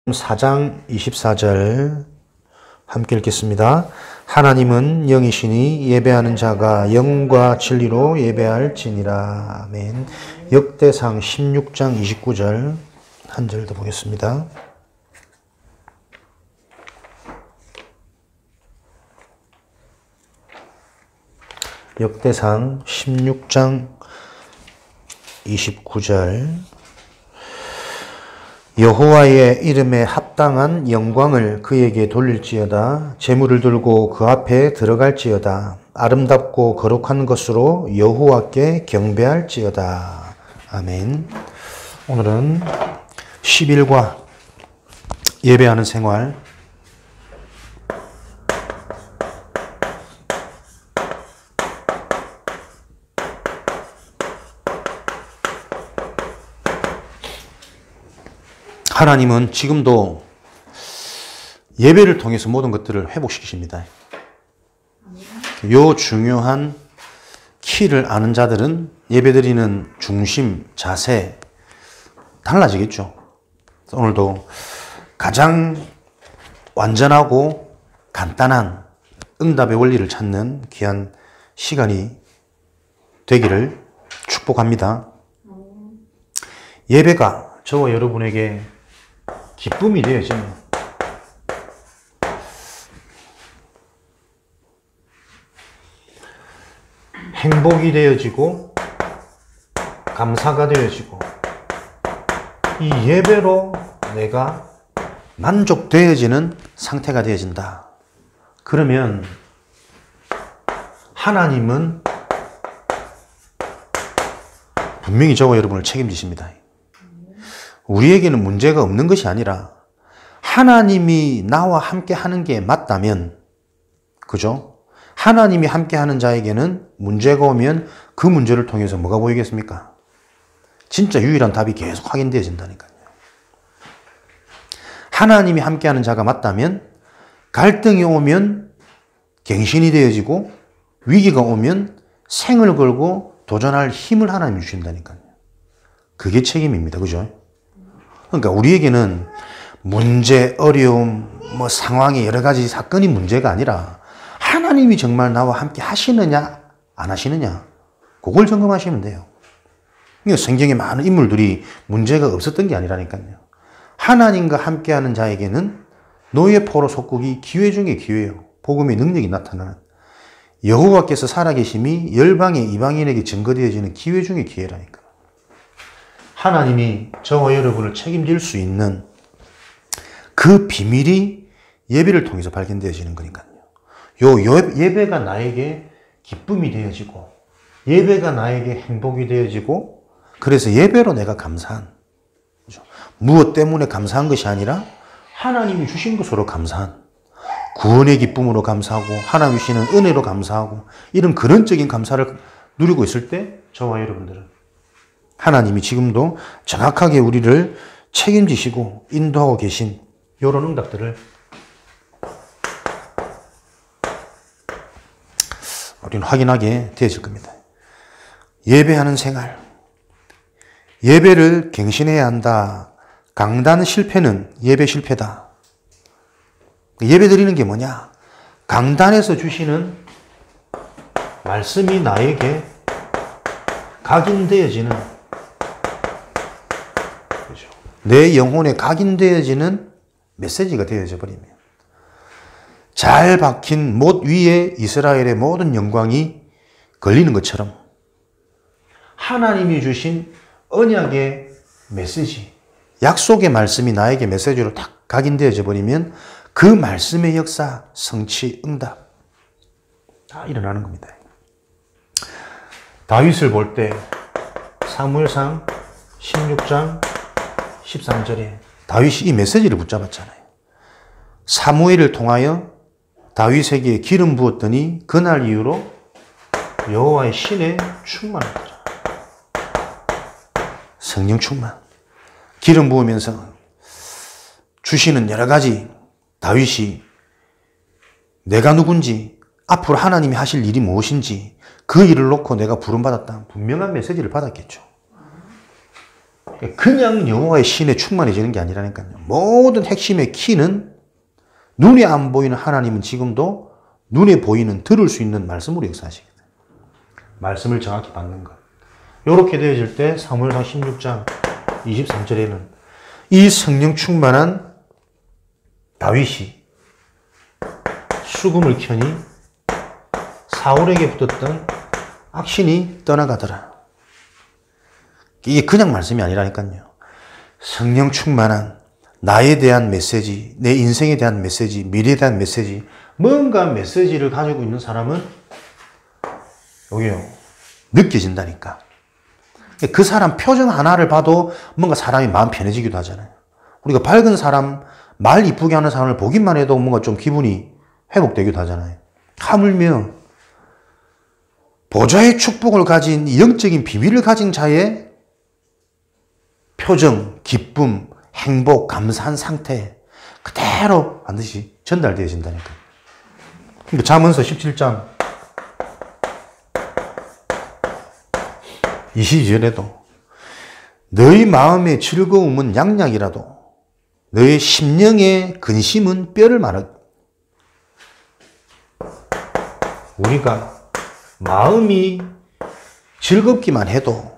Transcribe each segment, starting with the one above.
4장 24절 함께 읽겠습니다. 하나님은 영이시니 예배하는 자가 영과 진리로 예배할지니라. 아멘. 역대상 16장 29절 한 절 더 보겠습니다. 역대상 16장 29절 여호와의 이름에 합당한 영광을 그에게 돌릴지어다. 제물을 들고 그 앞에 들어갈지어다. 아름답고 거룩한 것으로 여호와께 경배할지어다. 아멘. 오늘은 10일과 예배하는 생활, 하나님은 지금도 예배를 통해서 모든 것들을 회복시키십니다. 요 중요한 키를 아는 자들은 예배드리는 중심, 자세 달라지겠죠. 오늘도 가장 완전하고 간단한 응답의 원리를 찾는 귀한 시간이 되기를 축복합니다. 예배가 저와 여러분에게 기쁨이 되어지는, 행복이 되어지고 감사가 되어지고 이 예배로 내가 만족되어지는 상태가 되어진다. 그러면 하나님은 분명히 저와 여러분을 책임지십니다. 우리에게는 문제가 없는 것이 아니라 하나님이 나와 함께 하는 게 맞다면, 그죠? 하나님이 함께 하는 자에게는 문제가 오면 그 문제를 통해서 뭐가 보이겠습니까? 진짜 유일한 답이 계속 확인되어진다니까요. 하나님이 함께 하는 자가 맞다면 갈등이 오면 갱신이 되어지고 위기가 오면 생을 걸고 도전할 힘을 하나님이 주신다니까요. 그게 책임입니다. 그죠? 그러니까 우리에게는 문제, 어려움, 상황이 여러 가지 사건이 문제가 아니라 하나님이 정말 나와 함께 하시느냐, 안 하시느냐, 그걸 점검하시면 돼요. 그러니까 성경에 많은 인물들이 문제가 없었던 게 아니라니까요. 하나님과 함께하는 자에게는 노예 포로 속국이 기회 중에 기회예요. 복음의 능력이 나타나는. 여호와께서 살아계심이 열방의 이방인에게 증거되어지는 기회 중에 기회라니까. 하나님이 저와 여러분을 책임질 수 있는 그 비밀이 예배를 통해서 발견되어지는 거니까요. 예배가 나에게 기쁨이 되어지고 예배가 나에게 행복이 되어지고, 그래서 예배로 내가 감사한, 그렇죠? 무엇 때문에 감사한 것이 아니라 하나님이 주신 것으로 감사한, 구원의 기쁨으로 감사하고 하나님이 주시는 은혜로 감사하고, 이런 근원적인 감사를 누리고 있을 때 저와 여러분들은 하나님이 지금도 정확하게 우리를 책임지시고 인도하고 계신 이런 응답들을 우리는 확인하게 되어질 겁니다. 예배하는 생활, 예배를 갱신해야 한다. 강단 실패는 예배 실패다. 예배 드리는 게 뭐냐? 강단에서 주시는 말씀이 나에게 각인되어지는, 그렇죠? 내 영혼에 각인되어지는 메시지가 되어져 버리면 잘 박힌 못 위에 이스라엘의 모든 영광이 걸리는 것처럼 하나님이 주신 언약의 메시지, 약속의 말씀이 나에게 메시지로 딱 각인되어져 버리면 그 말씀의 역사, 성취, 응답 다 일어나는 겁니다. 다윗을 볼 때 사무엘상 16장 13절에 다윗이 이 메시지를 붙잡았잖아요. 사무엘을 통하여 다윗에게 기름 부었더니 그날 이후로 여호와의 신에 충만하더라. 성령 충만. 기름 부으면서 주시는 여러 가지, 다윗이 내가 누군지, 앞으로 하나님이 하실 일이 무엇인지 그 일을 놓고 내가 부름받았다. 분명한 메시지를 받았겠죠. 그냥 여호와의 신에 충만해지는 게 아니라니까요. 모든 핵심의 키는 눈에 안 보이는 하나님은 지금도 눈에 보이는 들을 수 있는 말씀으로 역사하시거든요. 말씀을 정확히 받는 것. 이렇게 되어질 때 사무엘상 16장 23절에는 이 성령 충만한 다윗이 수금을 켜니 사울에게 붙었던 악신이 떠나가더라. 이게 그냥 말씀이 아니라니까요. 성령 충만한 나에 대한 메시지, 내 인생에 대한 메시지, 미래에 대한 메시지, 뭔가 메시지를 가지고 있는 사람은 여기요, 느껴진다니까. 그 사람 표정 하나를 봐도 뭔가 사람이 마음 편해지기도 하잖아요. 우리가 밝은 사람, 말 이쁘게 하는 사람을 보기만 해도 뭔가 좀 기분이 회복되기도 하잖아요. 하물며 보좌의 축복을 가진 영적인 비밀을 가진 자의 표정, 기쁨, 행복, 감사한 상태 그대로 반드시 전달되어진다니까요. 그러니까 잠언서 17장 22절에도 너희 마음의 즐거움은 양약이라도 너의 심령의 근심은 뼈를 마르. 우리가 마음이 즐겁기만 해도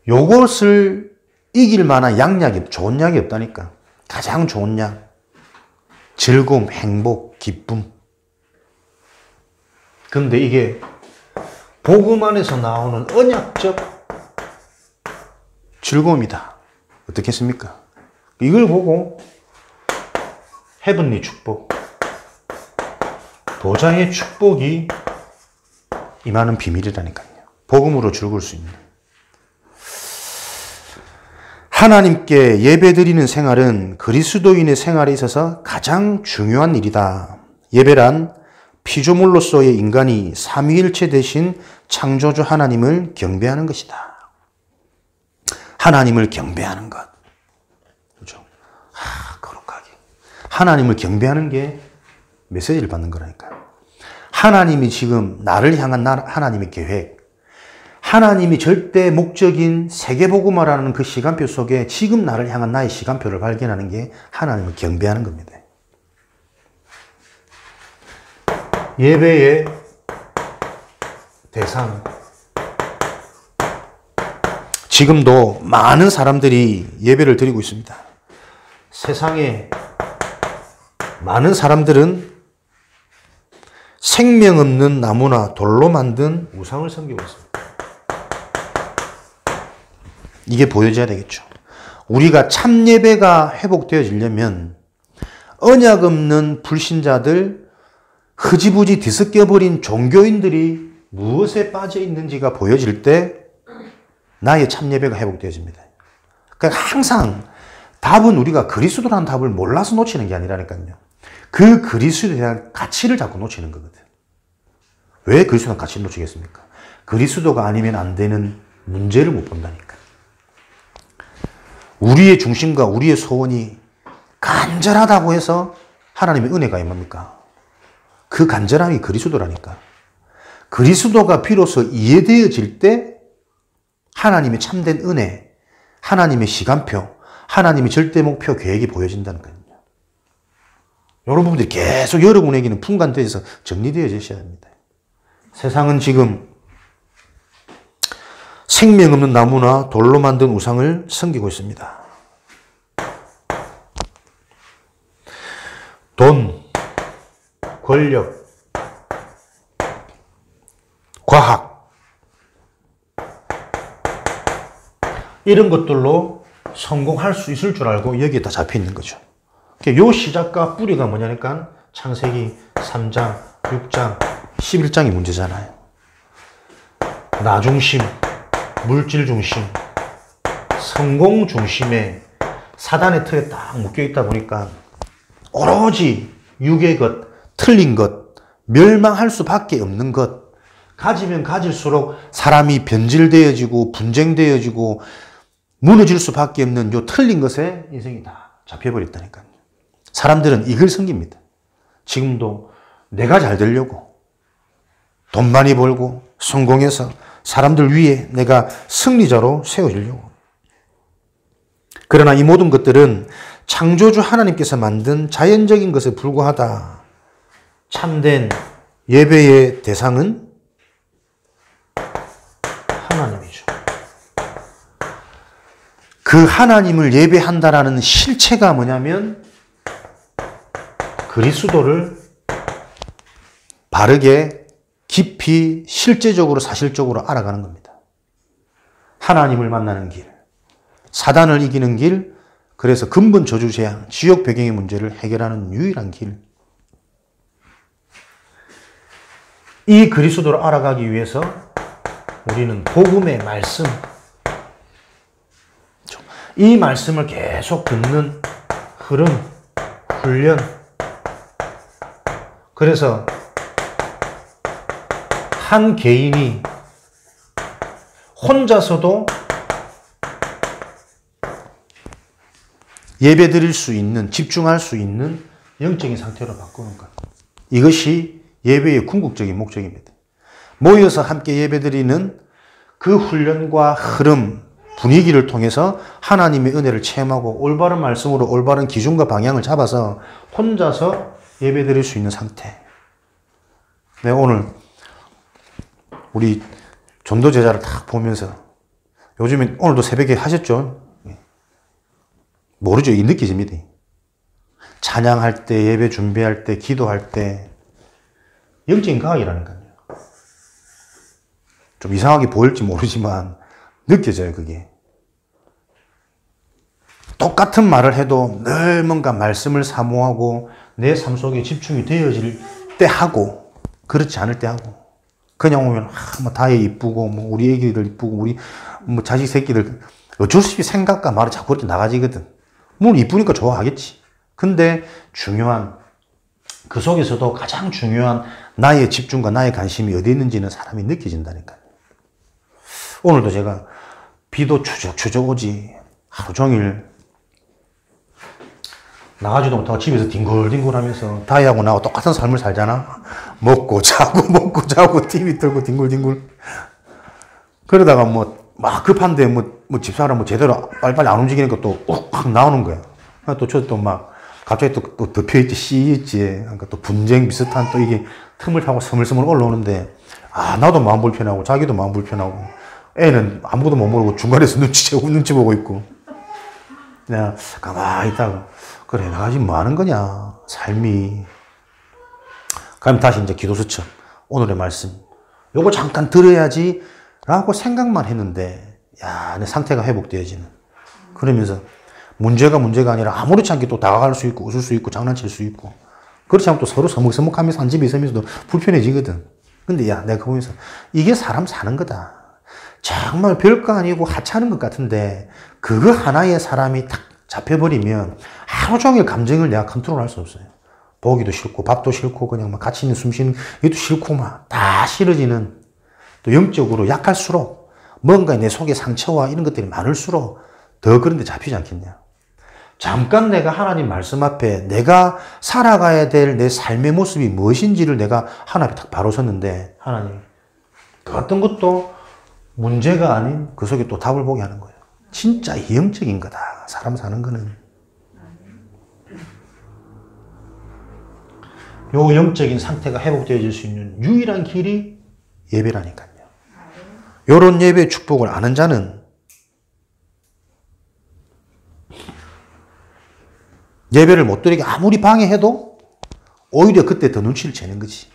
요것을 이길 만한 양약이, 좋은 약이 없다니까. 가장 좋은 약. 즐거움, 행복, 기쁨. 그런데 이게 복음 안에서 나오는 언약적 즐거움이다. 어떻겠습니까? 이걸 보고 헤븐리 축복, 보좌의 축복이 임하는 비밀이라니까요. 복음으로 즐거울 수 있는. 하나님께 예배드리는 생활은 그리스도인의 생활에 있어서 가장 중요한 일이다. 예배란 피조물로서의 인간이 삼위일체 대신 창조주 하나님을 경배하는 것이다. 하나님을 경배하는 것. 그렇죠? 거룩하게. 하나님을 경배하는 게 메시지를 받는 거라니까요. 하나님이 지금 나를 향한 하나님의 계획, 하나님이 절대 목적인 세계복음화라는 그 시간표 속에 지금 나를 향한 나의 시간표를 발견하는 게 하나님을 경배하는 겁니다. 예배의 대상. 지금도 많은 사람들이 예배를 드리고 있습니다. 세상에 많은 사람들은 생명 없는 나무나 돌로 만든 우상을 섬기고 있습니다. 이게 보여져야 되겠죠. 우리가 참 예배가 회복되어지려면 언약 없는 불신자들, 흐지부지 뒤섞여버린 종교인들이 무엇에 빠져 있는지가 보여질 때 나의 참 예배가 회복되어집니다. 그러니까 항상 답은 우리가 그리스도라는 답을 몰라서 놓치는 게 아니라니까요. 그 그리스도에 대한 가치를 자꾸 놓치는 거거든. 왜 그리스도의 가치를 놓치겠습니까? 그리스도가 아니면 안 되는 문제를 못 본다니까. 우리의 중심과 우리의 소원이 간절하다고 해서 하나님의 은혜가 임합니까? 그 간절함이 그리스도라니까. 그리스도가 비로소 이해되어질 때 하나님의 참된 은혜, 하나님의 시간표, 하나님의 절대 목표 계획이 보여진다는 거예요. 이런 부분들이 계속 여러분에게는 풍간되어서 정리되어져야 합니다. 세상은 지금 생명 없는 나무나 돌로 만든 우상을 섬기고 있습니다. 돈, 권력, 과학, 이런 것들로 성공할 수 있을 줄 알고 여기에 다 잡혀 있는 거죠. 요 시작과 뿌리가 뭐냐니까 창세기 3장, 6장, 11장이 문제잖아요. 나 중심, 물질 중심, 성공 중심의 사단의 틀에 딱 묶여 있다 보니까 오로지 육의 것, 틀린 것, 멸망할 수밖에 없는 것, 가지면 가질수록 사람이 변질되어지고 분쟁되어지고 무너질 수밖에 없는 요 틀린 것에 인생이 다 잡혀버렸다니까요. 사람들은 이걸 섬깁니다. 지금도 내가 잘 되려고 돈 많이 벌고 성공해서 사람들 위에 내가 승리자로 세워지려고. 그러나 이 모든 것들은 창조주 하나님께서 만든 자연적인 것에 불과하다. 참된 예배의 대상은 하나님이죠. 그 하나님을 예배한다라는 실체가 뭐냐면 그리스도를 바르게 깊이 실제적으로 사실적으로 알아가는 겁니다. 하나님을 만나는 길, 사단을 이기는 길, 그래서 근본 저주 재앙, 지옥 배경의 문제를 해결하는 유일한 길. 이 그리스도를 알아가기 위해서 우리는 복음의 말씀, 이 말씀을 계속 듣는 흐름, 훈련. 그래서 한 개인이 혼자서도 예배 드릴 수 있는, 집중할 수 있는 영적인 상태로 바꾸는 것. 이것이 예배의 궁극적인 목적입니다. 모여서 함께 예배 드리는 그 훈련과 흐름, 분위기를 통해서 하나님의 은혜를 체험하고 올바른 말씀으로 올바른 기준과 방향을 잡아서 혼자서 예배 드릴 수 있는 상태. 네, 오늘 우리 전도 제자를 딱 보면서 요즘에 오늘도 새벽에 하셨죠? 모르죠. 이 느껴집니다. 찬양할 때, 예배 준비할 때, 기도할 때 영적인 과학이라니까요. 좀 이상하게 보일지 모르지만 느껴져요, 그게. 똑같은 말을 해도 늘 뭔가 말씀을 사모하고 내 삶 속에 집중이 되어질 때 하고 그렇지 않을 때 하고 그냥 오면 뭐 다혜 이쁘고 뭐 우리 애기들 이쁘고 우리 뭐 자식 새끼들 어쩔 수 없이 생각과 말이 자꾸 그렇게 나가지거든. 물론 이쁘니까 좋아하겠지. 근데 중요한 그 속에서도 가장 중요한 나의 집중과 나의 관심이 어디 있는지는 사람이 느껴진다니까요. 오늘도 제가 비도 추적 오지 하루 종일 나가지도 못하고 집에서 뒹굴뒹굴 하면서 다혜하고 나하고 똑같은 삶을 살잖아. 먹고 자고 TV 틀고 뒹굴뒹굴. 그러다가 막 급한데 집사람 제대로 빨리빨리 안 움직이니까 또 확 나오는 거야. 또 저 또 막 갑자기 또 덮여있지, 씌있지. 그러니까 또 분쟁 비슷한 또 이게 틈을 타고 스물스물 올라오는데 나도 마음 불편하고 자기도 마음 불편하고 애는 아무것도 못 모르고 중간에서 눈치 보고 있고. 내가 가만히 있다가 그래 내가 지금 뭐 하는 거냐 삶이. 그럼 다시 이제 기도 수첩 오늘의 말씀 요거 잠깐 들어야지 라고 생각만 했는데 내 상태가 회복되어지는. 그러면서 문제가 아니라 아무렇지 않게 또 다가갈 수 있고 웃을 수 있고 장난칠 수 있고 그렇지 않으면 또 서로 서먹서먹하면서 한 집에 있으면서도 불편해지거든. 근데 내가 보면서 이게 사람 사는 거다. 정말 별거 아니고 하찮은 것 같은데 그거 하나에 사람이 딱 잡혀버리면 하루 종일 감정을 내가 컨트롤할 수 없어요. 보기도 싫고 밥도 싫고 그냥 막 같이 있는 숨 쉬는 것도 싫고 막 다 싫어지는. 또 영적으로 약할수록 뭔가 내 속에 상처와 이런 것들이 많을수록 더 그런 데 잡히지 않겠냐. 잠깐 내가 하나님 말씀 앞에 내가 살아가야 될 내 삶의 모습이 무엇인지를 내가 하나님 딱 바로 섰는데 하나님 그 어떤 것도 문제가 아닌 그 속에 또 답을 보게 하는 거예요. 진짜 영적인 거다. 사람 사는 거는. 요 영적인 상태가 회복되어질 수 있는 유일한 길이 예배라니까요. 요런 예배의 축복을 아는 자는 예배를 못 드리게 아무리 방해해도 오히려 그때 더 눈치를 채는 거지.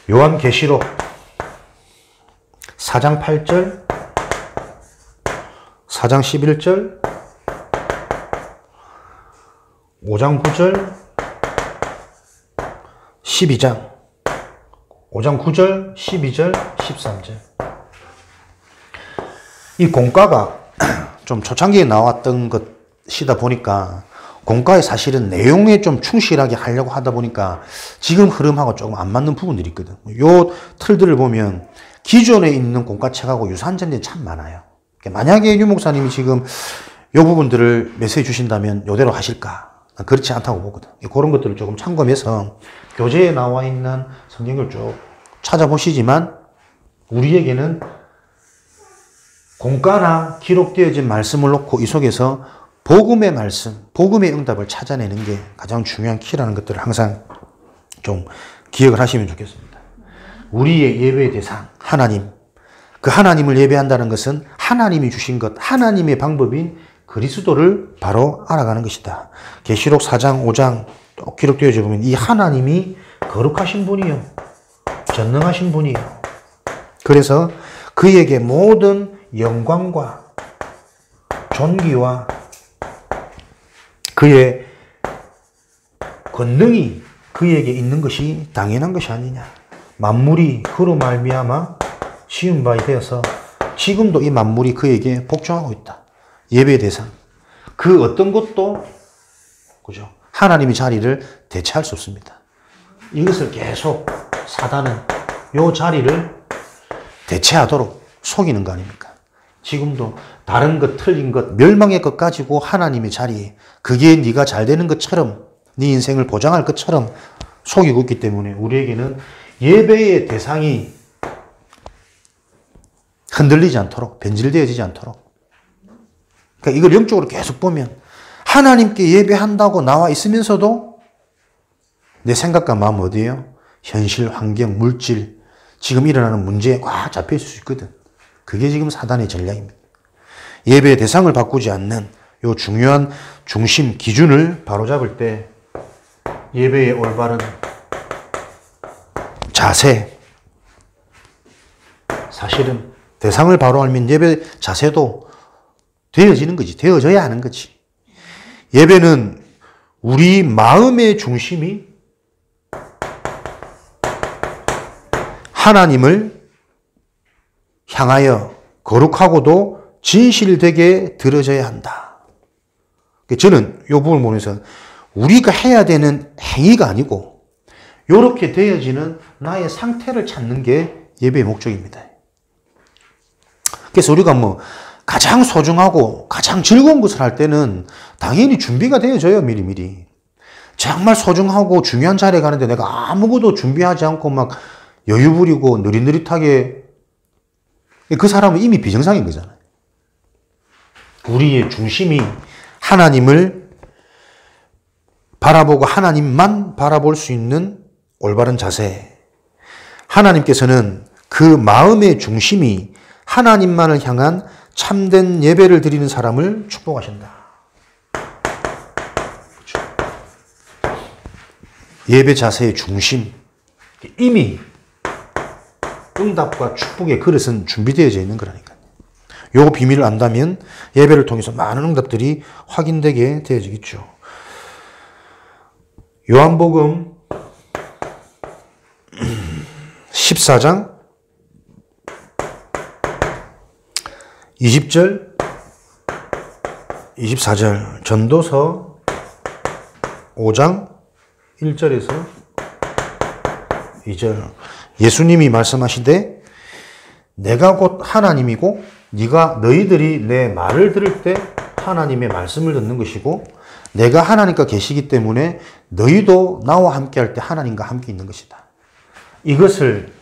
요한계시록 4장 8절, 4장 11절, 5장 9절, 12장, 5장 9절, 12절, 13절. 이 공과가 좀 초창기에 나왔던 것이다 보니까 공과에 사실은 내용에 좀 충실하게 하려고 하다 보니까 지금 흐름하고 조금 안 맞는 부분들이 있거든. 요 틀들을 보면 기존에 있는 공과책하고 유사한 점들이 참 많아요. 만약에 유 목사님이 지금 요 부분들을 메시지 주신다면 요대로 하실까? 그렇지 않다고 보거든. 그런 것들을 조금 참고해서 교재에 나와 있는 성경을 쭉 찾아보시지만 우리에게는 공과나 기록되어진 말씀을 놓고 이 속에서 복음의 말씀, 복음의 응답을 찾아내는 게 가장 중요한 키라는 것들을 항상 좀 기억을 하시면 좋겠습니다. 우리의 예배의 대상, 하나님. 그 하나님을 예배한다는 것은 하나님이 주신 것, 하나님의 방법인 그리스도를 바로 알아가는 것이다. 계시록 4장, 5장 또 기록되어져 보면 이 하나님이 거룩하신 분이요. 전능하신 분이요. 그래서 그에게 모든 영광과 존귀와 그의 권능이 그에게 있는 것이 당연한 것이 아니냐. 만물이 그로 말미암아 지은 바 되어서 지금도 이 만물이 그에게 복종하고 있다. 예배의 대상. 그 어떤 것도 그죠? 하나님의 자리를 대체할 수 없습니다. 이것을 계속 사단은 이 자리를 대체하도록 속이는 거 아닙니까? 지금도 다른 것, 틀린 것, 멸망의 것 가지고 하나님의 자리에 그게 네가 잘 되는 것처럼 네 인생을 보장할 것처럼 속이고 있기 때문에 우리에게는 예배의 대상이 흔들리지 않도록, 변질되어지지 않도록. 그러니까 이걸 영적으로 계속 보면 하나님께 예배한다고 나와 있으면서도 내 생각과 마음 어디에요? 현실, 환경, 물질, 지금 일어나는 문제에 꽉 잡혀 있을 수 있거든. 그게 지금 사단의 전략입니다. 예배의 대상을 바꾸지 않는 이 중요한 중심, 기준을 바로잡을 때 예배의 올바른 자세, 사실은 대상을 바로 알면 예배 자세도 되어지는 거지. 되어져야 하는 거지. 예배는 우리 마음의 중심이 하나님을 향하여 거룩하고도 진실되게 들어져야 한다. 저는 이 부분을 보면서 우리가 해야 되는 행위가 아니고 이렇게 되어지는 나의 상태를 찾는 게 예배의 목적입니다. 그래서 우리가 뭐 가장 소중하고 가장 즐거운 것을 할 때는 당연히 준비가 되어져요. 미리미리. 정말 소중하고 중요한 자리에 가는데 내가 아무것도 준비하지 않고 막 여유 부리고 느릿느릿하게, 그 사람은 이미 비정상인 거잖아요. 우리의 중심이 하나님을 바라보고 하나님만 바라볼 수 있는 올바른 자세. 하나님께서는 그 마음의 중심이 하나님만을 향한 참된 예배를 드리는 사람을 축복하신다. 그렇죠? 예배 자세의 중심. 이미 응답과 축복의 그릇은 준비되어져 있는 거라니까요. 요 비밀을 안다면 예배를 통해서 많은 응답들이 확인되게 되어지겠죠. 요한복음 14장 20절, 24절, 전도서 5장 1절에서 2절. 예수님이 말씀하시되 내가 곧 하나님이고 너희들이 내 말을 들을 때 하나님의 말씀을 듣는 것이고 내가 하나님과 계시기 때문에 너희도 나와 함께 할 때 하나님과 함께 있는 것이다. 이것을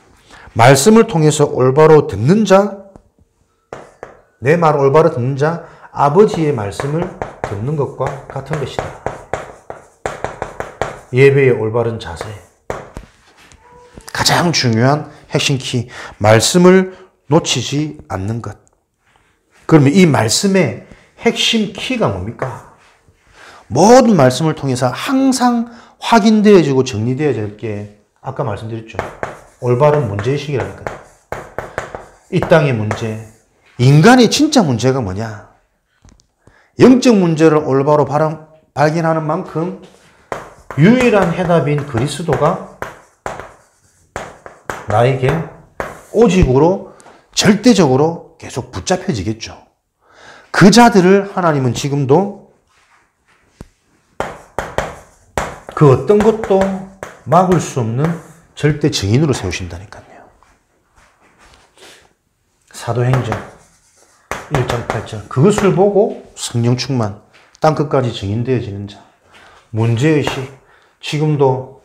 말씀을 통해서 올바로 듣는 자, 내 말을 올바로 듣는 자, 아버지의 말씀을 듣는 것과 같은 것이다. 예배의 올바른 자세. 가장 중요한 핵심 키, 말씀을 놓치지 않는 것. 그러면 이 말씀의 핵심 키가 뭡니까? 모든 말씀을 통해서 항상 확인되어지고 정리되어질 게 아까 말씀드렸죠. 올바른 문제의식이라니까요. 이 땅의 문제, 인간의 진짜 문제가 뭐냐? 영적 문제를 올바로 발견하는 만큼 유일한 해답인 그리스도가 나에게 오직으로 절대적으로 계속 붙잡혀지겠죠. 그 자들을 하나님은 지금도 그 어떤 것도 막을 수 없는 절대 증인으로 세우신다니까요. 사도행전 1장 8절. 그것을 보고 성령 충만, 땅끝까지 증인되어지는 자. 문제의식, 지금도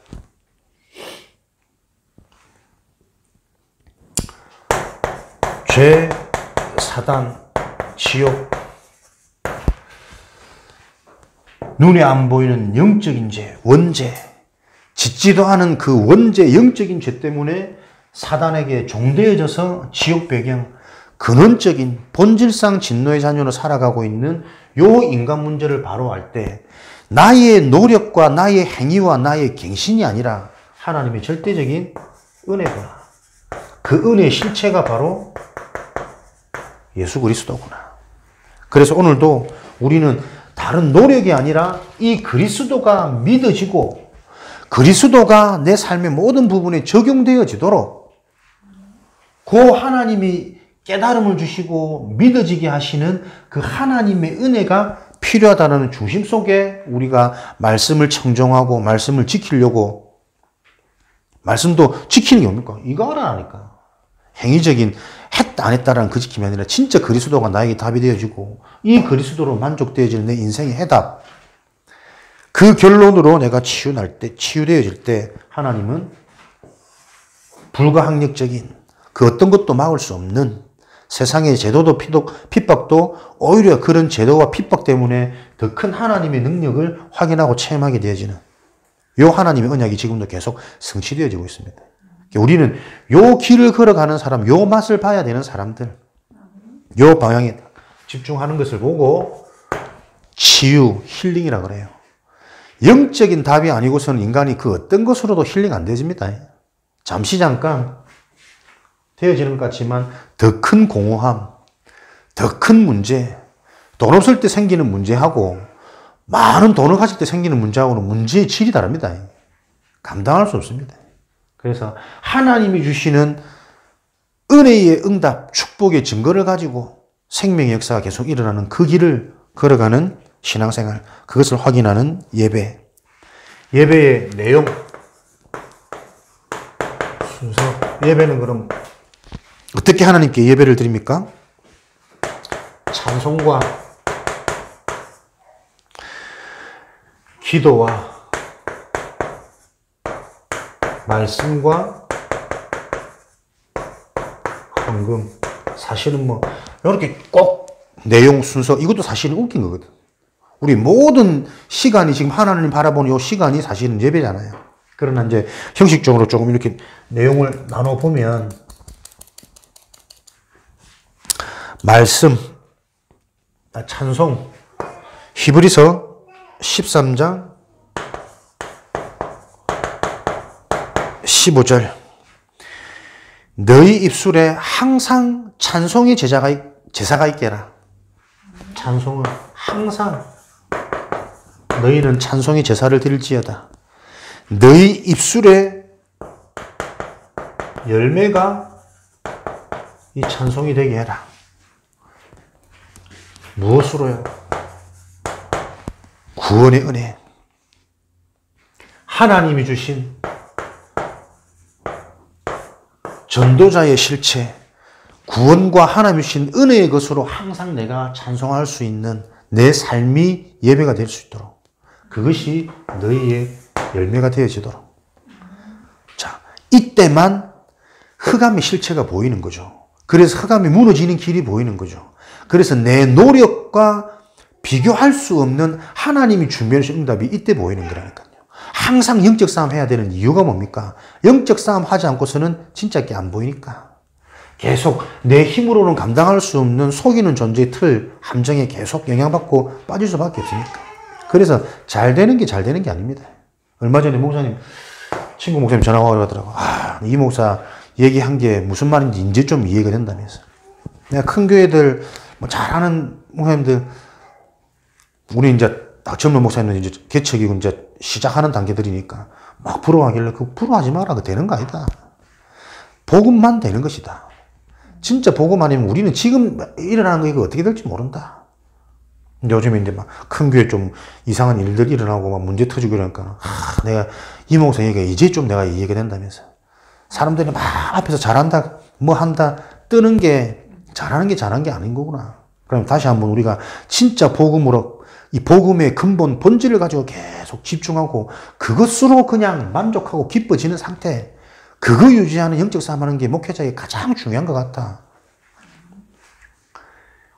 죄, 사단, 지옥, 눈에 안 보이는 영적인 죄, 원죄, 짓지도 않은 그 원죄, 영적인 죄 때문에 사단에게 종되어져서 지옥 배경, 근원적인 본질상 진노의 자녀로 살아가고 있는 요 인간 문제를 바로 알 때 나의 노력과 나의 행위와 나의 갱신이 아니라 하나님의 절대적인 은혜구나. 그 은혜의 실체가 바로 예수 그리스도구나. 그래서 오늘도 우리는 다른 노력이 아니라 이 그리스도가 믿어지고 그리스도가 내 삶의 모든 부분에 적용되어지도록 그 하나님이 깨달음을 주시고 믿어지게 하시는 그 하나님의 은혜가 필요하다는 중심 속에 우리가 말씀을 청정하고 말씀을 지키려고 말씀도 지키는 게 뭡니까? 이거 하라니까. 행위적인 했다 안 했다라는 그 지킴이 아니라 진짜 그리스도가 나에게 답이 되어지고 이 그리스도로 만족되어지는 내 인생의 해답. 그 결론으로 내가 치유되어질 때 하나님은 불가항력적인 그 어떤 것도 막을 수 없는 세상의 제도도 핍박도 오히려 그런 제도와 핍박 때문에 더 큰 하나님의 능력을 확인하고 체험하게 되어지는 요 하나님의 언약이 지금도 계속 성취되어지고 있습니다. 우리는 요 길을 걸어가는 사람, 요 맛을 봐야 되는 사람들, 요 방향에 집중하는 것을 보고 치유, 힐링이라 그래요. 영적인 답이 아니고서는 인간이 그 어떤 것으로도 힐링 안 되집니다. 잠시 잠깐 되어지는 것 같지만 더 큰 공허함, 더 큰 문제, 돈 없을 때 생기는 문제하고 많은 돈을 가질 때 생기는 문제하고는 문제의 질이 다릅니다. 감당할 수 없습니다. 그래서 하나님이 주시는 은혜의 응답, 축복의 증거를 가지고 생명의 역사가 계속 일어나는 그 길을 걸어가는 신앙생활, 그것을 확인하는 예배. 예배의 내용, 순서. 예배는 그럼 어떻게 하나님께 예배를 드립니까? 찬송과 기도와 말씀과 헌금. 사실은 뭐 이렇게 꼭 내용 순서 이것도 사실은 웃긴 거거든. 우리 모든 시간이 지금 하나님 바라보는 이 시간이 사실은 예배잖아요. 그러나 이제 형식적으로 조금 이렇게 내용을 나눠 보면 말씀, 찬송, 히브리서 13장 15절. 너희 입술에 항상 찬송의 제사가 있게라. 찬송은 항상 너희는 찬송의 제사를 드릴지어다. 너희 입술에 열매가 이 찬송이 되게 해라. 무엇으로요? 구원의 은혜. 하나님이 주신 전도자의 실체, 구원과 하나님이 주신 은혜의 것으로 항상 내가 찬송할 수 있는 내 삶이 예배가 될 수 있도록, 그것이 너희의 열매가 되어지도록. 자, 이때만 흑암의 실체가 보이는 거죠. 그래서 흑암이 무너지는 길이 보이는 거죠. 그래서 내 노력과 비교할 수 없는 하나님이 준비해 주신 응답이 이때 보이는 거라니까요. 항상 영적 싸움 해야 되는 이유가 뭡니까? 영적 싸움 하지 않고서는 진짜 게 안 보이니까. 계속 내 힘으로는 감당할 수 없는 속이는 존재의 틀, 함정에 계속 영향받고 빠질 수밖에 없으니까. 그래서 잘 되는 게 아닙니다. 얼마 전에 친구 목사님 전화가 오더라고. 이 목사 얘기한 게 무슨 말인지 이제 좀 이해가 된다면서. 내가 큰 교회들, 잘하는 목사님들, 우리 이제 딱 젊은 목사님은 이제 개척이고 이제 시작하는 단계들이니까 막 부러워하길래 그 부러워하지 마라. 그 되는 거 아니다. 복음만 되는 것이다. 진짜 복음 아니면 우리는 지금 일어나는 거 이거 어떻게 될지 모른다. 요즘에 이제 막 큰 교회 좀 이상한 일들 일어나고 막 문제 터지고 이러니까 내가 이 목사 얘기가 이제 좀 내가 이해가 된다면서. 사람들이 막 앞에서 잘한다, 뭐 한다, 뜨는 게 잘하는 게 아닌 거구나. 그럼 다시 한번 우리가 진짜 복음으로 이 복음의 근본, 본질을 가지고 계속 집중하고 그것으로 그냥 만족하고 기뻐지는 상태, 그거 유지하는 영적 싸움하는 게 목회자의 가장 중요한 것 같다.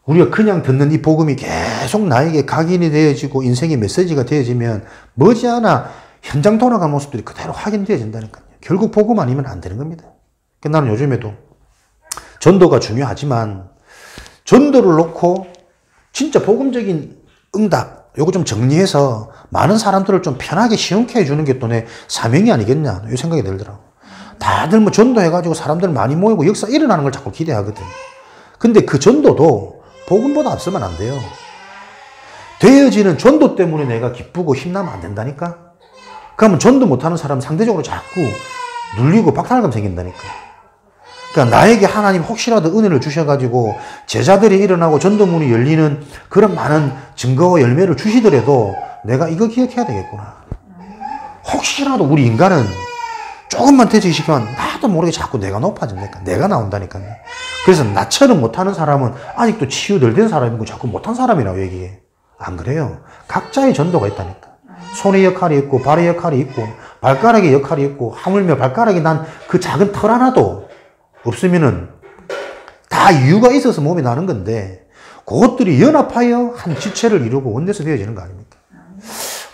우리가 그냥 듣는 이 복음이 계속 나에게 각인이 되어지고 인생의 메시지가 되어지면 머지않아 현장 돌아간 모습들이 그대로 확인되어진다니까요. 결국 복음 아니면 안 되는 겁니다. 나는 요즘에도 전도가 중요하지만 전도를 놓고 진짜 복음적인 응답, 요거 좀 정리해서 많은 사람들을 좀 편하게 시원케 해주는 게 또 내 사명이 아니겠냐, 이 생각이 들더라고. 다들 뭐 전도해가지고 사람들 많이 모이고 역사 일어나는 걸 자꾸 기대하거든. 근데 그 전도도 복음보다 앞서면 안 돼요. 되어지는 전도 때문에 내가 기쁘고 힘나면 안 된다니까? 그러면 전도 못하는 사람 상대적으로 자꾸 눌리고 박탈감 생긴다니까. 그러니까 나에게 하나님 혹시라도 은혜를 주셔가지고 제자들이 일어나고 전도문이 열리는 그런 많은 증거와 열매를 주시더라도 내가 이거 기억해야 되겠구나. 혹시라도 우리 인간은 조금만 대적시키면 나도 모르게 자꾸 내가 높아진다니까. 내가 나온다니까요. 그래서 나처럼 못하는 사람은 아직도 치유 덜 된 사람이고 자꾸 못한 사람이라고 얘기해. 안 그래요. 각자의 전도가 있다니까. 손의 역할이 있고 발의 역할이 있고 발가락의 역할이 있고 하물며 발가락이 난 그 작은 털 하나도 없으면은 다 이유가 있어서 몸이 나는 건데 그것들이 연합하여 한 지체를 이루고 원대서 되어지는 거 아닙니까?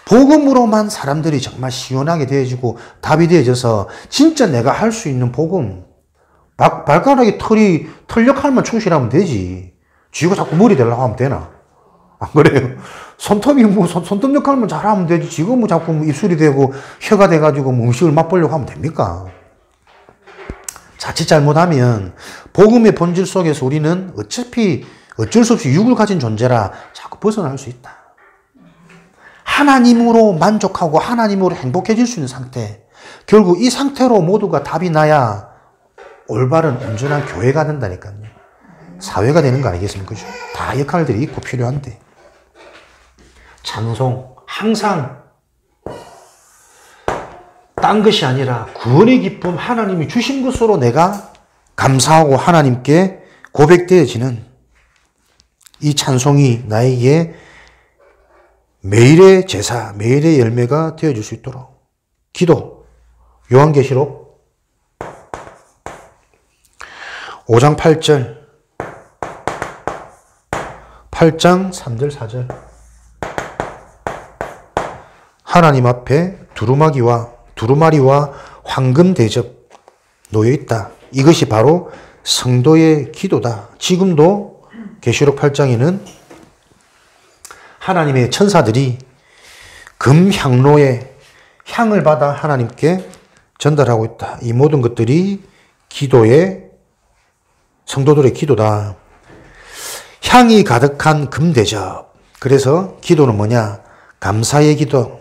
복음으로만 사람들이 정말 시원하게 되어지고 답이 되어져서 진짜 내가 할 수 있는 복음, 발가락에 털 역할만 충실하면 되지. 쥐가 자꾸 머리 되려고 하면 되나? 안 그래요? 손톱이 손톱 역할만 잘하면 되지. 지금 뭐 자꾸 입술이 되고 혀가 돼가지고 음식을 맛보려고 하면 됩니까? 자칫 잘못하면 복음의 본질 속에서 우리는 어차피 어쩔 수 없이 육을 가진 존재라 자꾸 벗어날 수 있다. 하나님으로 만족하고 하나님으로 행복해질 수 있는 상태. 결국 이 상태로 모두가 답이 나야 올바른 온전한 교회가 된다니까요. 사회가 되는 거 아니겠습니까? 그죠? 다 역할들이 있고 필요한데. 찬송, 항상 딴 것이 아니라 구원의 기쁨 하나님이 주신 것으로 내가 감사하고 하나님께 고백되어지는 이 찬송이 나에게 매일의 제사, 매일의 열매가 되어줄 수 있도록. 기도, 요한계시록 5장 8절, 8장 3절 4절. 하나님 앞에 두루마리와 황금 대접 놓여 있다. 이것이 바로 성도의 기도다. 지금도 계시록 8장에는 하나님의 천사들이 금 향로에 향을 받아 하나님께 전달하고 있다. 이 모든 것들이 기도의 성도들의 기도다. 향이 가득한 금 대접. 그래서 기도는 뭐냐? 감사의 기도,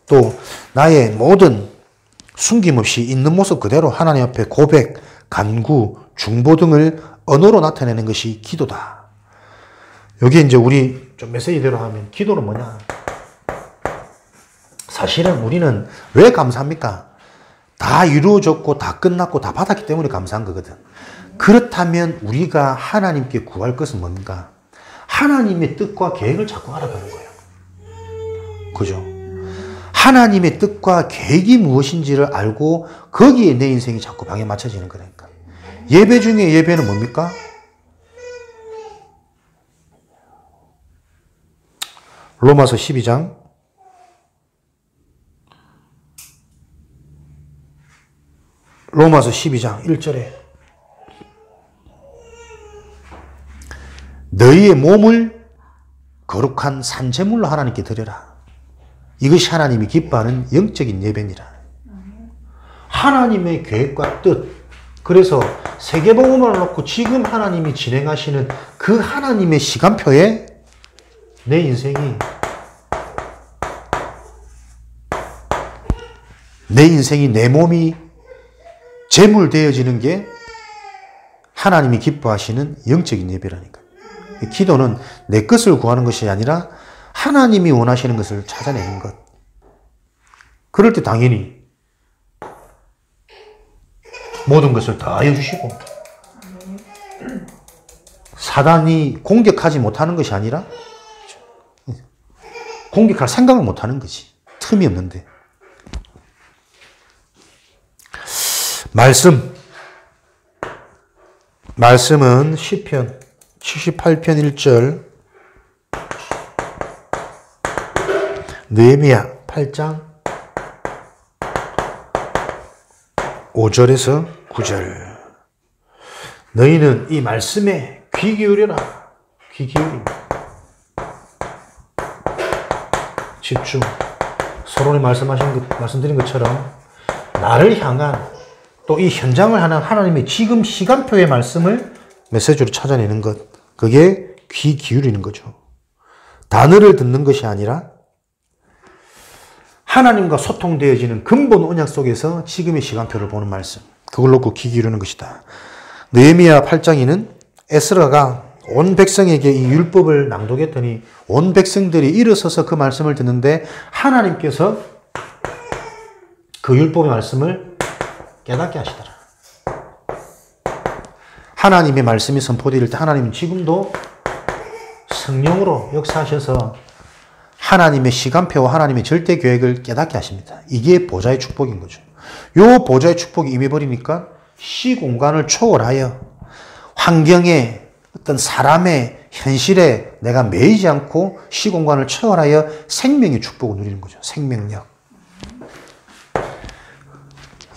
또 나의 모든 숨김없이 있는 모습 그대로 하나님 앞에 고백, 간구, 중보 등을 언어로 나타내는 것이 기도다. 여기 이제 우리 좀 메시지대로 하면 기도는 뭐냐? 사실은 우리는 왜 감사합니까? 다 이루어졌고 다 끝났고 다 받았기 때문에 감사한 거거든. 그렇다면 우리가 하나님께 구할 것은 뭔가? 하나님의 뜻과 계획을 자꾸 알아가는 거예요. 그죠? 하나님의 뜻과 계획이 무엇인지를 알고 거기에 내 인생이 자꾸 방에 맞춰지는 거라니까. 예배 중에 예배는 뭡니까? 로마서 12장 1절에 너희의 몸을 거룩한 산제물로 하나님께 드려라. 이것이 하나님이 기뻐하는 영적인 예배니라. 하나님의 계획과 뜻. 그래서 세계복음을 놓고 지금 하나님이 진행하시는 그 하나님의 시간표에 내 인생이 내 몸이 제물되어지는 게 하나님이 기뻐하시는 영적인 예배라니까. 기도는 내 것을 구하는 것이 아니라 하나님이 원하시는 것을 찾아내는 것. 그럴 때 당연히 모든 것을 다 해주시고 사단이 공격하지 못하는 것이 아니라 공격할 생각을 못하는 거지. 틈이 없는데. 말씀은 시편 78편 1절, 느헤미야 8장 5절에서 9절. 너희는 이 말씀에 귀 기울여라. 귀 기울입니다. 집중. 서론에 말씀드린 것처럼 나를 향한 또 이 현장을 하는 하나님의 지금 시간표의 말씀을 메시지로 찾아내는 것. 그게 귀 기울이는 거죠. 단어를 듣는 것이 아니라 하나님과 소통되어지는 근본 언약 속에서 지금의 시간표를 보는 말씀. 그걸 놓고 귀 기울이는 것이다. 느헤미야 8장에는 에스라가 온 백성에게 이 율법을 낭독했더니 온 백성들이 일어서서 그 말씀을 듣는데 하나님께서 그 율법의 말씀을 깨닫게 하시더라. 하나님의 말씀이 선포될 때 하나님은 지금도 성령으로 역사하셔서 하나님의 시간표와 하나님의 절대 계획을 깨닫게 하십니다. 이게 보좌의 축복인 거죠. 요 보좌의 축복이 임해버리니까 시공간을 초월하여 환경에 어떤 사람의 현실에 내가 매이지 않고 시공간을 초월하여 생명의 축복을 누리는 거죠. 생명력.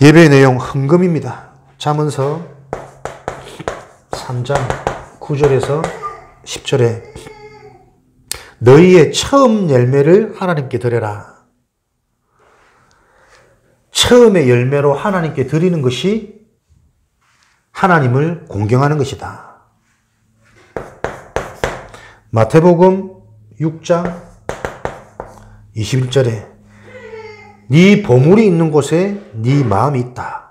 예배의 내용 헌금입니다. 잠언서 3장 9절에서 10절에 너희의 처음 열매를 하나님께 드려라. 처음의 열매로 하나님께 드리는 것이 하나님을 공경하는 것이다. 마태복음 6장 21절에 네 보물이 있는 곳에 네 마음이 있다.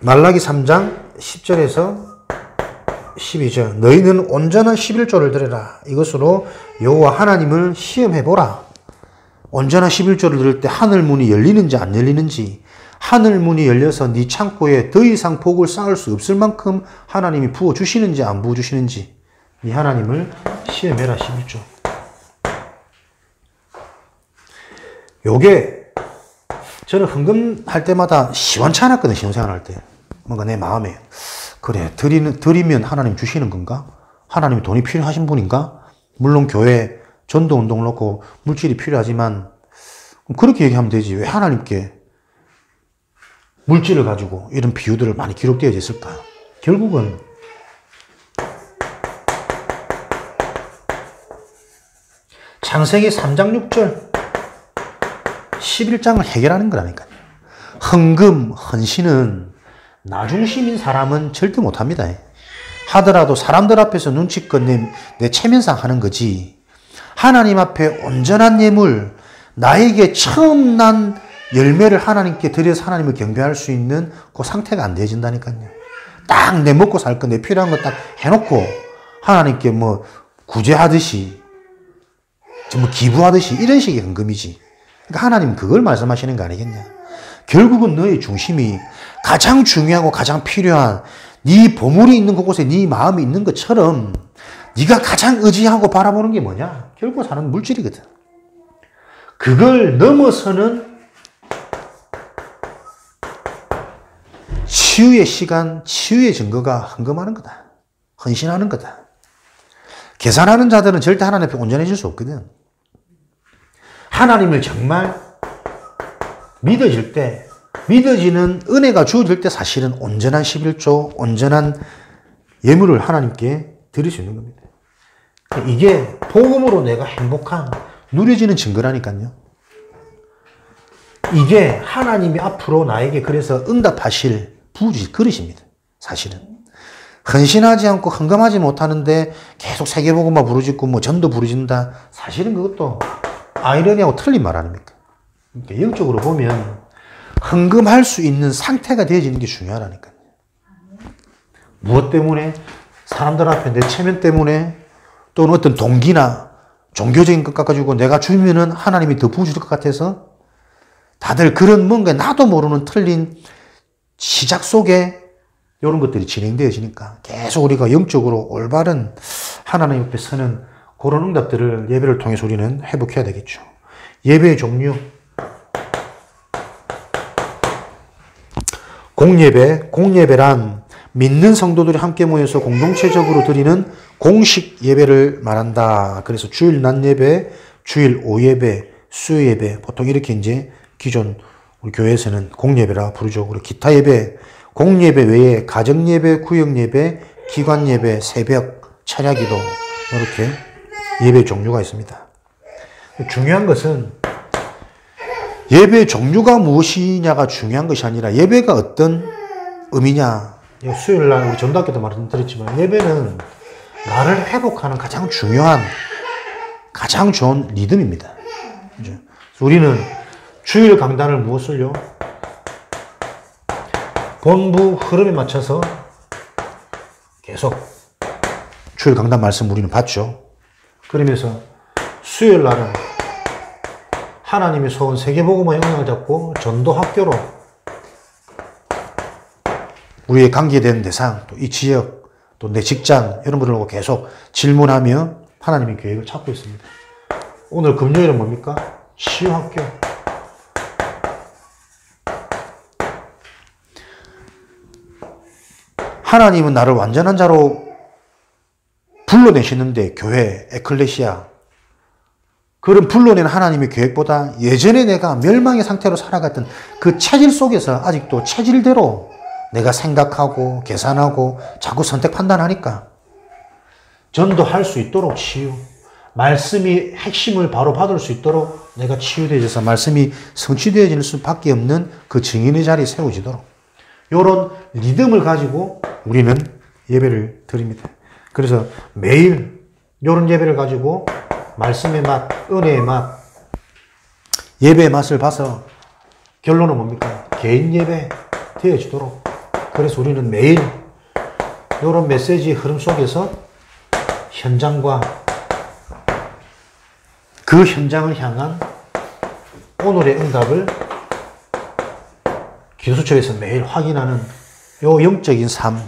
말라기 3장 10절에서 12절 너희는 온전한 11조를 드려라. 이것으로 여호와 하나님을 시험해보라. 온전한 11조를 드릴 때 하늘 문이 열리는지 안 열리는지, 하늘 문이 열려서 네 창고에 더 이상 복을 쌓을 수 없을 만큼 하나님이 부어주시는지 안 부어주시는지 네 하나님을 시험해라. 11조. 요게 저는 헌금할 때마다 시원치 않았거든요. 신앙생활할 때. 뭔가 내 마음에 그래 드리면 하나님 주시는 건가? 하나님이 돈이 필요하신 분인가? 물론 교회 전도운동을 놓고 물질이 필요하지만 그렇게 얘기하면 되지. 왜 하나님께 물질을 가지고 이런 비유들을 많이 기록되어 있을까? 결국은 창세기 3장 6절 11장을 해결하는 거라니까요. 헌금, 헌신은 나중심인 사람은 절대 못합니다. 하더라도 사람들 앞에서 눈치껏 내 체면상 하는 거지. 하나님 앞에 온전한 예물, 나에게 처음 난 열매를 하나님께 드려서 하나님을 경배할 수 있는 그 상태가 안 되어진다니까요. 딱 내 먹고 살 거, 내 필요한 거 딱 해놓고 하나님께 뭐 구제하듯이, 뭐 기부하듯이 이런 식의 헌금이지. 그러니까 하나님은 그걸 말씀하시는 거 아니겠냐. 결국은 너의 중심이 가장 중요하고 가장 필요한 네 보물이 있는 곳에 네 마음이 있는 것처럼 네가 가장 의지하고 바라보는 게 뭐냐? 결국 사는 물질이거든. 그걸 넘어서는 치유의 시간, 치유의 증거가 헌금하는 거다. 헌신하는 거다. 계산하는 자들은 절대 하나님 앞에 온전해질 수 없거든. 하나님을 정말 믿어질 때, 믿어지는 은혜가 주어질 때 사실은 온전한 11조, 온전한 예물을 하나님께 드릴 수 있는 겁니다. 이게 복음으로 내가 행복한, 누려지는 증거라니까요. 이게 하나님이 앞으로 나에게 그래서 응답하실 부으실 그릇입니다. 사실은. 헌신하지 않고 헌금하지 못하는데 계속 세계복음만 부르짖고 뭐 전도 부르짖는다. 사실은 그것도 아이러니하고 틀린 말 아닙니까? 그러니까 영적으로 보면 헌금할 수 있는 상태가 되어지는 게 중요하다니까요. 무엇 때문에? 사람들 앞에 내 체면 때문에 또는 어떤 동기나 종교적인 것 가지고 내가 주면은 하나님이 더 부어줄 것 같아서 다들 그런 뭔가 나도 모르는 틀린 시작 속에 이런 것들이 진행되어지니까 계속 우리가 영적으로 올바른 하나님 옆에 서는 그런 응답들을 예배를 통해서 우리는 회복해야 되겠죠. 예배의 종류. 공예배. 공예배란 믿는 성도들이 함께 모여서 공동체적으로 드리는 공식 예배를 말한다. 그래서 주일 낮 예배, 주일 오후 예배, 수요 예배, 보통 이렇게 이제 기존 우리 교회에서는 공예배라 부르죠. 그리고 기타 예배, 공예배 외에 가정 예배, 구역 예배, 기관 예배, 새벽, 찬야기도 이렇게 예배 종류가 있습니다. 중요한 것은 예배 종류가 무엇이냐가 중요한 것이 아니라 예배가 어떤 의미냐. 수요일 날 우리 전도학 때도 말씀드렸지만 예배는 나를 회복하는 가장 중요한, 가장 좋은 리듬입니다. 그죠? 우리는 주일 강단을 무엇을요? 본부 흐름에 맞춰서 계속 주일 강단 말씀 우리는 봤죠. 그러면서 수요일 날은 하나님이 소원 세계복음의 영향을 잡고 전도학교로 우리의 관계된 대상, 또 이 지역, 또 내 직장 이런 분들하고 계속 질문하며 하나님의 계획을 찾고 있습니다. 오늘 금요일은 뭡니까? 치유학교. 하나님은 나를 완전한 자로 불러내시는데 교회, 에클레시아, 그런 불러낸 하나님의 계획보다 예전에 내가 멸망의 상태로 살아갔던 그 체질 속에서 아직도 체질대로 내가 생각하고 계산하고 자꾸 선택 판단하니까 전도할 수 있도록 치유, 말씀이 핵심을 바로 받을 수 있도록 내가 치유되어져서 말씀이 성취되어질 수밖에 없는 그 증인의 자리에 세워지도록 이런 리듬을 가지고 우리는 예배를 드립니다. 그래서 매일 이런 예배를 가지고 말씀의 맛, 은혜의 맛, 예배의 맛을 봐서 결론은 뭡니까? 개인 예배 되어지도록. 그래서 우리는 매일 이런 메시지 흐름 속에서 현장과 그 현장을 향한 오늘의 응답을 기도수첩에서 매일 확인하는 요 영적인 삶,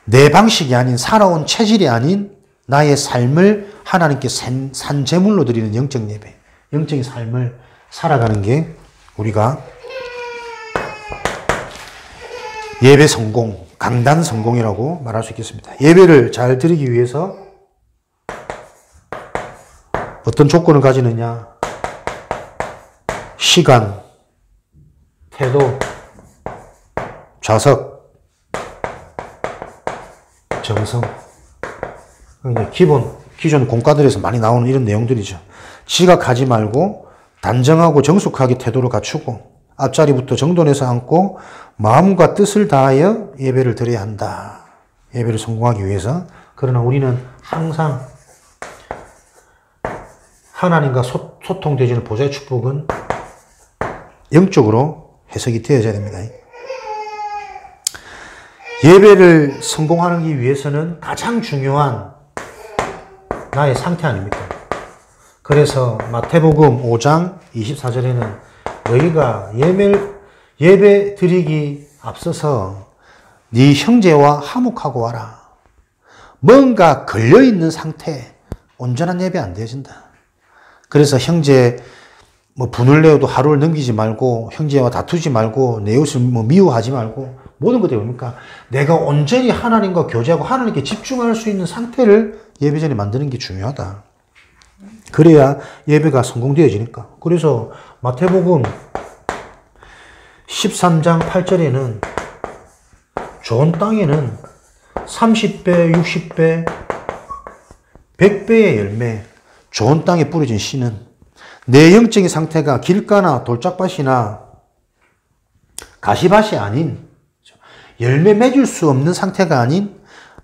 내 방식이 아닌, 살아온 체질이 아닌 나의 삶을 하나님께 산 제물로 드리는 영적 예배, 영적인 삶을 살아가는 게 우리가 예배 성공, 강단 성공이라고 말할 수 있겠습니다. 예배를 잘 드리기 위해서 어떤 조건을 가지느냐? 시간, 태도, 좌석, 정성. 기존 공과들에서 많이 나오는 이런 내용들이죠. 지각하지 말고 단정하고 정숙하게 태도를 갖추고 앞자리부터 정돈해서 앉고 마음과 뜻을 다하여 예배를 드려야 한다. 예배를 성공하기 위해서. 그러나 우리는 항상 하나님과 소통되어지는 보좌의 축복은 영적으로 해석이 되어져야 됩니다. 예배를 성공하기 위해서는 가장 중요한 나의 상태 아닙니까? 그래서 마태복음 5장 24절에는 너희가 예배 드리기 앞서서 네 형제와 화목하고 와라. 뭔가 걸려있는 상태, 온전한 예배 안 되어진다. 그래서 형제 분을 내어도 하루를 넘기지 말고, 형제와 다투지 말고, 내 이웃을 미워하지 말고, 모든 것들이 뭡니까? 내가 온전히 하나님과 교제하고 하나님께 집중할 수 있는 상태를 예배 전에 만드는 게 중요하다. 그래야 예배가 성공되어지니까. 그래서 마태복음 13장 8절에는 좋은 땅에는 30배, 60배, 100배의 열매, 좋은 땅에 뿌려진 씨는 내 영적인 상태가 길가나 돌짝밭이나 가시밭이 아닌, 열매 맺을 수 없는 상태가 아닌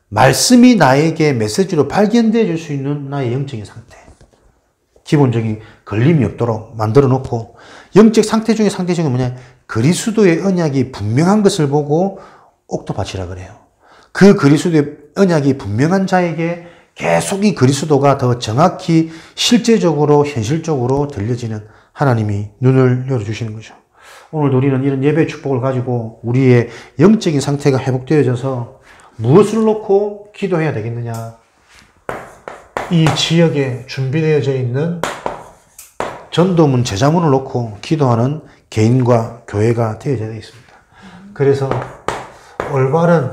말씀이 나에게 메시지로 발견되어 줄 수 있는 나의 영적인 상태. 기본적인 걸림이 없도록 만들어 놓고, 영적 상태 중에 뭐냐? 그리스도의 언약이 분명한 것을 보고 옥토밭이라 그래요. 그 그리스도의 언약이 분명한 자에게 계속 이 그리스도가 더 정확히 실제적으로 현실적으로 들려지는 하나님이 눈을 열어주시는 거죠. 오늘도 우리는 이런 예배의 축복을 가지고 우리의 영적인 상태가 회복되어져서 무엇을 놓고 기도해야 되겠느냐? 이 지역에 준비되어져 있는 전도문, 제자문을 놓고 기도하는 개인과 교회가 되어져야 되겠습니다. 그래서 올바른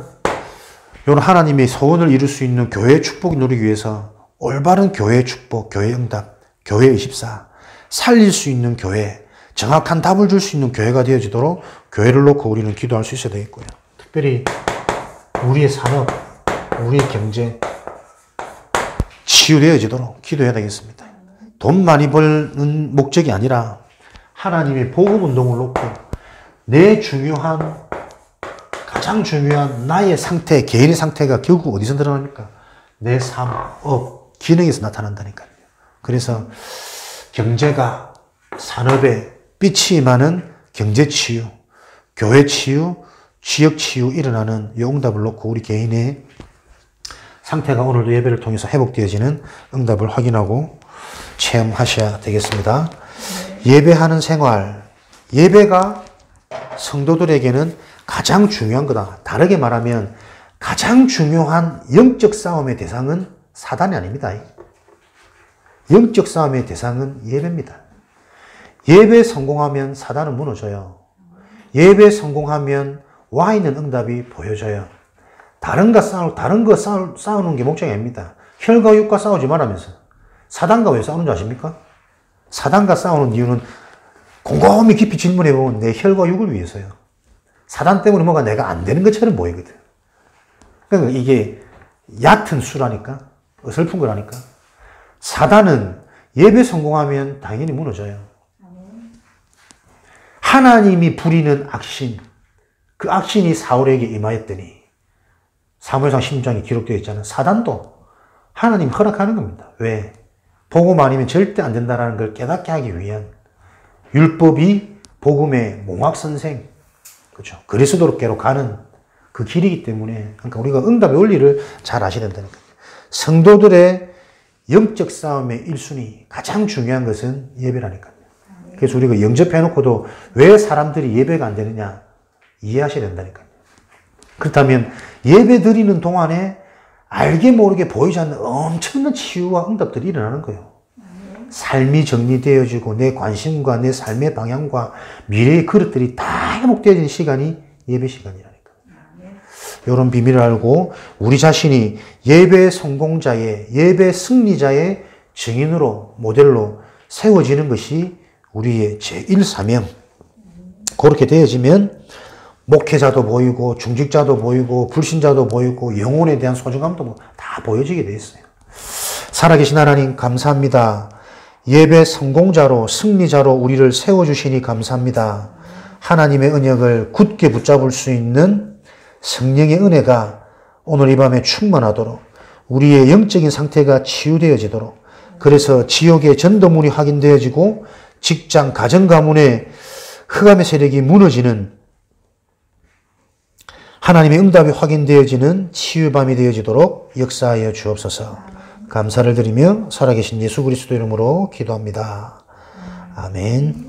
이런 하나님의 소원을 이룰 수 있는 교회의 축복을 누리기 위해서 올바른 교회의 축복, 교회의 응답, 교회의 24 살릴 수 있는 교회, 정확한 답을 줄 수 있는 교회가 되어지도록 교회를 놓고 우리는 기도할 수 있어야 되겠고요. 특별히 우리의 산업, 우리의 경제 치유되어지도록 기도해야 되겠습니다. 돈 많이 벌는 목적이 아니라 하나님의 복음운동을 놓고 내 중요한, 가장 중요한 나의 상태, 개인의 상태가 결국 어디서 드러납니까? 내 삶, 업, 기능에서 나타난다니까요. 그래서 경제가 산업에 빛이 임하는 경제 치유, 교회 치유, 지역 치유 일어나는 이 응답을 놓고 우리 개인의 상태가 오늘도 예배를 통해서 회복되어지는 응답을 확인하고 체험하셔야 되겠습니다. 예배하는 생활, 예배가 성도들에게는 가장 중요한 거다. 다르게 말하면 가장 중요한 영적 싸움의 대상은 사단이 아닙니다. 영적 싸움의 대상은 예배입니다. 예배 성공하면 사단은 무너져요. 예배 성공하면 와 있는 응답이 보여져요. 다른 거 싸우는 게 목적이 아닙니다. 혈과 육과 싸우지 말라면서. 사단과 왜 싸우는 줄 아십니까? 사단과 싸우는 이유는 곰곰이 깊이 질문해보면 내 혈과 육을 위해서요. 사단 때문에 뭐가 내가 안 되는 것처럼 보이거든. 그러니까 이게 얕은 수라니까, 어설픈 거라니까. 사단은 예배 성공하면 당연히 무너져요. 하나님이 부리는 악신, 그 악신이 사울에게 임하였더니 사무엘상 16장에 기록되어 있잖아요. 사단도 하나님 허락하는 겁니다. 왜? 복음 아니면 절대 안 된다는 걸 깨닫게 하기 위한 율법이 복음의 몽학선생, 그렇죠. 그리스도로께로 가는 그 길이기 때문에, 그러니까 우리가 응답의 원리를 잘 아셔야 된다니까요. 성도들의 영적 싸움의 1순위, 가장 중요한 것은 예배라니까요. 그래서 우리가 영접해놓고도 왜 사람들이 예배가 안 되느냐 이해하셔야 된다니까요. 그렇다면 예배 드리는 동안에 알게 모르게 보이지 않는 엄청난 치유와 응답들이 일어나는 거예요. 삶이 정리되어지고 내 관심과 내 삶의 방향과 미래의 그릇들이 다 회복되어지는 시간이 예배 시간이라니까. 이런 비밀을 알고 우리 자신이 예배 성공자의, 예배 승리자의 증인으로, 모델로 세워지는 것이 우리의 제1사명. 그렇게 되어지면 목회자도 보이고 중직자도 보이고 불신자도 보이고 영혼에 대한 소중함도 다 보여지게 돼 있어요. 살아계신 하나님 감사합니다. 예배 성공자로 승리자로 우리를 세워주시니 감사합니다. 하나님의 은혜를 굳게 붙잡을 수 있는 성령의 은혜가 오늘 이 밤에 충만하도록 우리의 영적인 상태가 치유되어지도록, 그래서 지옥의 전도문이 확인되어지고 직장, 가정 가문의 흑암의 세력이 무너지는, 하나님의 응답이 확인되어지는 치유밤이 되어지도록 역사하여 주옵소서. 감사를 드리며 살아계신 예수 그리스도 이름으로 기도합니다. 아멘.